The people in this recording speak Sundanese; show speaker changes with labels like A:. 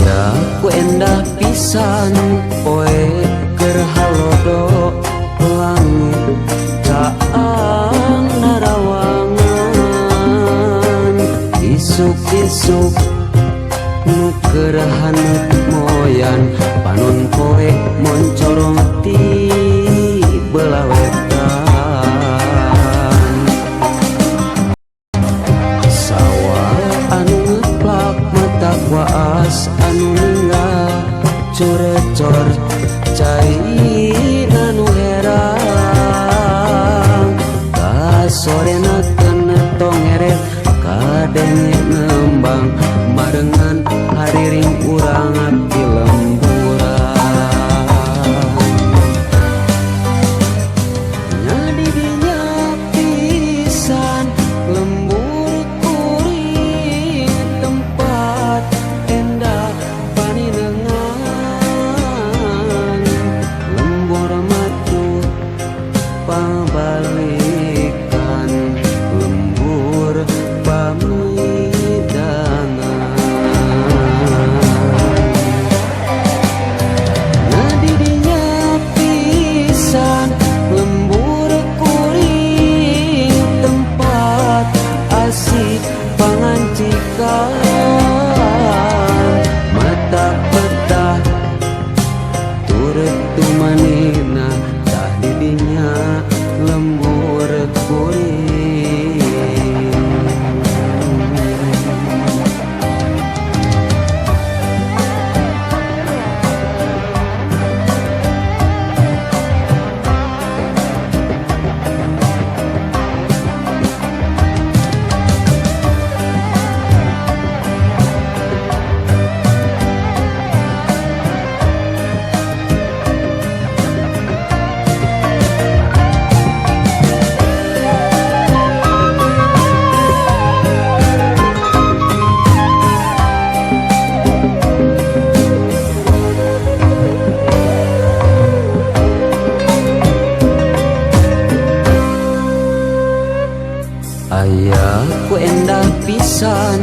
A: Ku endah pisan poe keur halodo langit caang narawangan isuk-isuk nu keur haneut moyan panon poe moncorong ti belah wetan sawah anu ngeplak mata waas anu ninggal curecor cai nanu herang ka sorena kena tongeret kadenge ngembang marengan hariring urang abdi lemburan nyadi dinya pisan lembur kuring tempat endah paninengan lembur matu pabalikan lembur pamidangan nadi dinya pisan lembur kuring tempat asik pangancikan mata petah turut tumanina tah didinya lembur kuring aya ku endah pisan